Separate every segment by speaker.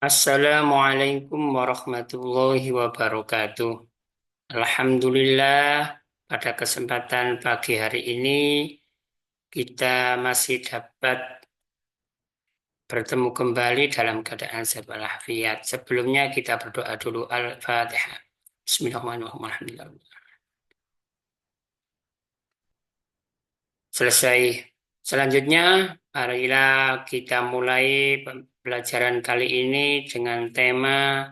Speaker 1: Assalamualaikum warahmatullahi wabarakatuh. Alhamdulillah, pada kesempatan pagi hari ini kita masih dapat bertemu kembali dalam keadaan sehat walafiat. Sebelumnya kita berdoa dulu Al-Fatihah. Bismillahirrahmanirrahim. Alhamdulillah. Selesai. Selanjutnya, marilah kita mulai pembelajaran kali ini dengan tema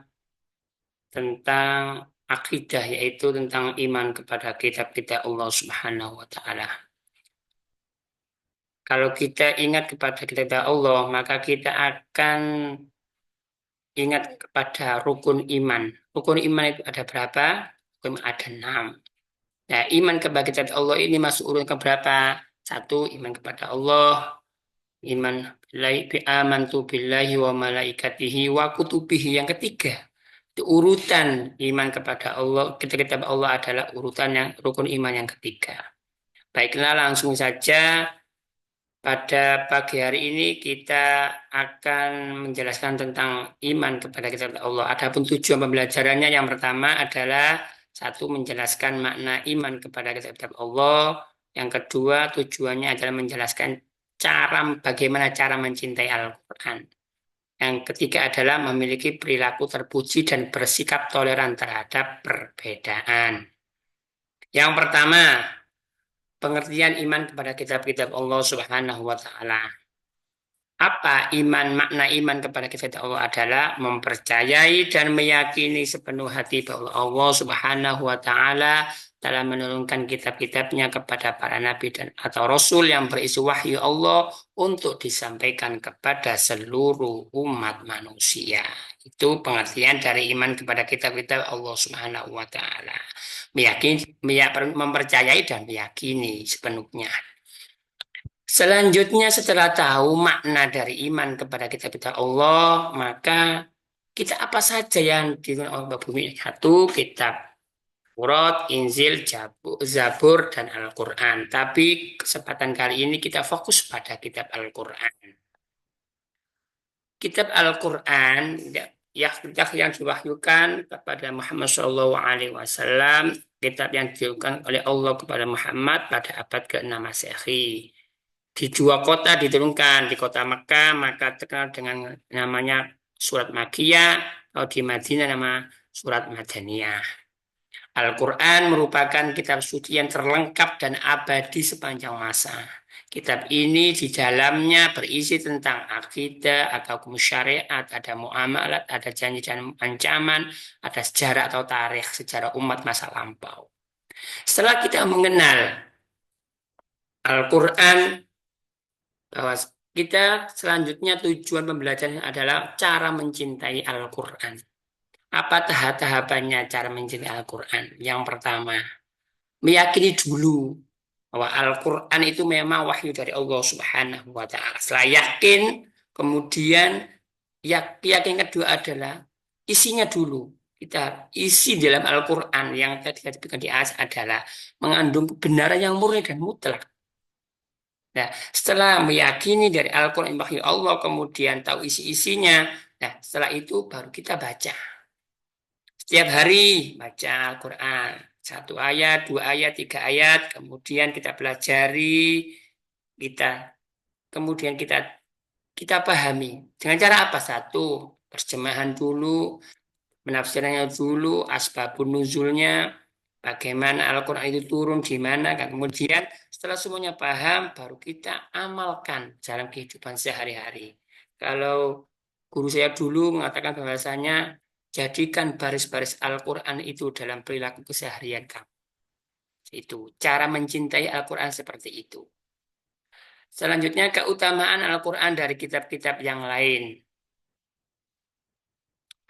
Speaker 1: tentang akidah, yaitu tentang iman kepada kitab-kitab Allah Subhanahu wa Ta'ala. Kalau kita ingat kepada kitab Allah, maka kita akan ingat kepada rukun iman. Rukun iman itu ada berapa? Rukun iman ada 6. Nah, iman kepada kitab Allah ini masuk urutan ke berapa? Satu, iman kepada Allah. Iman amantu billahi wa malaikatihi wa kutubihi. Yang ketiga, itu urutan iman kepada Allah, kitab Allah adalah urutan yang rukun iman yang ketiga. Baiklah, langsung saja pada pagi hari ini kita akan menjelaskan tentang iman kepada kitab Allah. Adapun tujuan pembelajarannya yang pertama adalah satu, menjelaskan makna iman kepada kitab Allah. Yang kedua, tujuannya adalah menjelaskan bagaimana cara mencintai Al-Quran. Yang ketiga adalah memiliki perilaku terpuji dan bersikap toleran terhadap perbedaan. Yang pertama, pengertian iman kepada kitab-kitab Allah Subhanahu wa Ta'ala. Apa iman? Makna iman kepada kitab Allah adalah mempercayai dan meyakini sepenuh hati bahwa Allah Subhanahu wa Ta'ala telah menurunkan kitab-kitabnya kepada para nabi dan atau rasul yang berisi wahyu Allah untuk disampaikan kepada seluruh umat manusia. Itu pengertian dari iman kepada kitab-kitab Allah Subhanahu wa Ta'ala. Mempercayai dan meyakini sepenuhnya. Selanjutnya, setelah tahu makna dari iman kepada kitab-kitab Allah, maka kita apa saja yang diturunkan oleh bumi? Satu, kitab Taurat, Injil, Zabur, dan Al-Quran. Tapi kesempatan kali ini kita fokus pada kitab Al-Quran. Kitab Al-Quran kitab yang diwahyukan kepada Muhammad SAW, kitab yang diwahyukan oleh Allah kepada Muhammad pada abad ke-6 Masehi. Di dua kota diturunkan, di kota Mekah, maka terkenal dengan namanya surat Makkiyah, atau di Madinah nama surat Madaniyah. Al-Quran merupakan kitab suci yang terlengkap dan abadi sepanjang masa. Kitab ini di dalamnya berisi tentang akidah, atau hukum syariat, ada muamalat, ada janji dan ancaman, ada sejarah atau tarikh sejarah umat masa lampau. Setelah kita mengenal Al-Quran, bahwa kita selanjutnya tujuan pembelajaran adalah cara mencintai Al-Quran. Apa tahap-tahapannya cara mencintai Al-Quran? Yang pertama, meyakini dulu bahwa Al-Quran itu memang wahyu dari Allah Subhanahu wa Ta'ala. Setelah yakin, kemudian yakin kedua adalah isinya dulu. Kita isi dalam Al-Quran yang tadi kita di atas adalah mengandung kebenaran yang murni dan mutlak. Nah, setelah meyakini dari Al-Quran wahyu Allah, kemudian tahu isi-isinya, nah setelah itu baru kita baca. Setiap hari baca Al-Quran. Satu ayat, dua ayat, tiga ayat, kemudian kita pelajari, kita kemudian kita pahami. Dengan cara apa? Satu, terjemahan dulu, penafsirannya dulu, asbabun nuzulnya, bagaimana Al-Quran itu turun, di mana, kan. Kemudian setelah semuanya paham, baru kita amalkan dalam kehidupan sehari-hari. Kalau guru saya dulu mengatakan bahwasanya, jadikan baris-baris Al-Quran itu dalam perilaku keseharian kamu. Itu cara mencintai Al-Quran seperti itu. Selanjutnya, keutamaan Al-Quran dari kitab-kitab yang lain.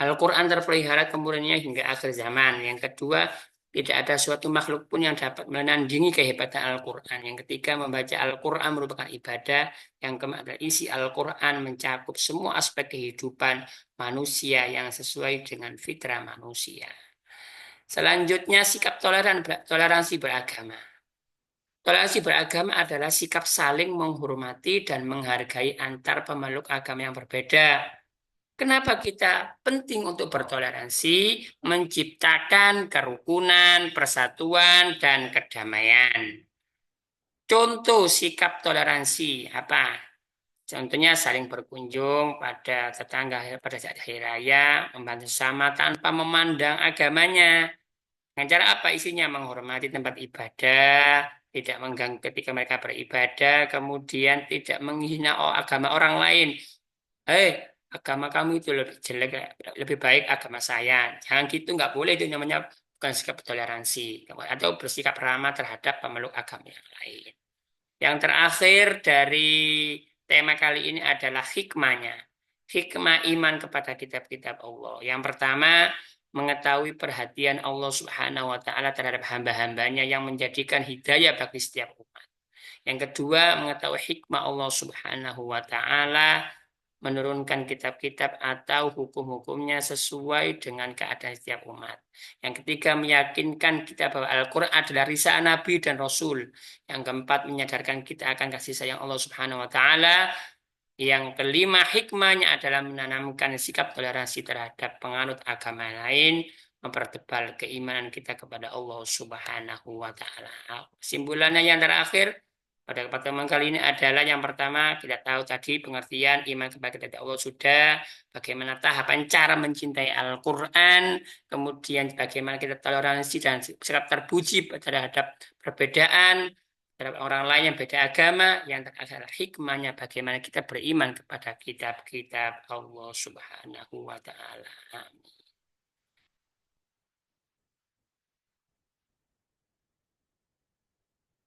Speaker 1: Al-Quran terpelihara kemudiannya hingga akhir zaman. Yang kedua, tidak ada suatu makhluk pun yang dapat menandingi kehebatan Al-Quran. Yang ketiga, membaca Al-Quran merupakan ibadah. Yang keempat, isi Al-Quran mencakup semua aspek kehidupan manusia yang sesuai dengan fitrah manusia. Selanjutnya, sikap toleransi beragama. Toleransi beragama adalah sikap saling menghormati dan menghargai antar pemeluk agama yang berbeda. Kenapa kita penting untuk bertoleransi, menciptakan kerukunan, persatuan, dan kedamaian. Contoh sikap toleransi apa? Contohnya saling berkunjung pada tetangga pada saat hari raya, membantu sama tanpa memandang agamanya. Dengan cara apa isinya? Menghormati tempat ibadah, tidak mengganggu ketika mereka beribadah, kemudian tidak menghina agama orang lain. Eh, agama kamu itu lebih jelek, lebih baik agama saya. Jangan gitu, nggak boleh itu namanya bukan sikap toleransi atau bersikap ramah terhadap pemeluk agama yang lain. Yang terakhir dari tema kali ini adalah hikmahnya. Hikmah iman kepada kitab-kitab Allah. Yang pertama, mengetahui perhatian Allah Subhanahu wa taala terhadap hamba-hambanya yang menjadikan hidayah bagi setiap umat. Yang kedua, mengetahui hikmah Allah Subhanahu wa taala menurunkan kitab-kitab atau hukum-hukumnya sesuai dengan keadaan setiap umat. Yang ketiga, meyakinkan kita bahwa Al-Quran adalah risalah Nabi dan Rasul. Yang keempat, menyadarkan kita akan kasih sayang Allah Subhanahu wa taala. Yang kelima, hikmahnya adalah menanamkan sikap toleransi terhadap penganut agama lain, mempertebal keimanan kita kepada Allah Subhanahu wa taala. Kesimpulannya yang terakhir, pada pertemuan kali ini adalah yang pertama, kita tahu tadi pengertian iman kepada Allah sudah, bagaimana tahapan cara mencintai Al-Quran, kemudian bagaimana kita toleransi dan sikap terpuji terhadap perbedaan, terhadap orang lain yang beda agama, yang terakhir adalah hikmahnya bagaimana kita beriman kepada kitab-kitab Allah Subhanahu wa taala. Amin.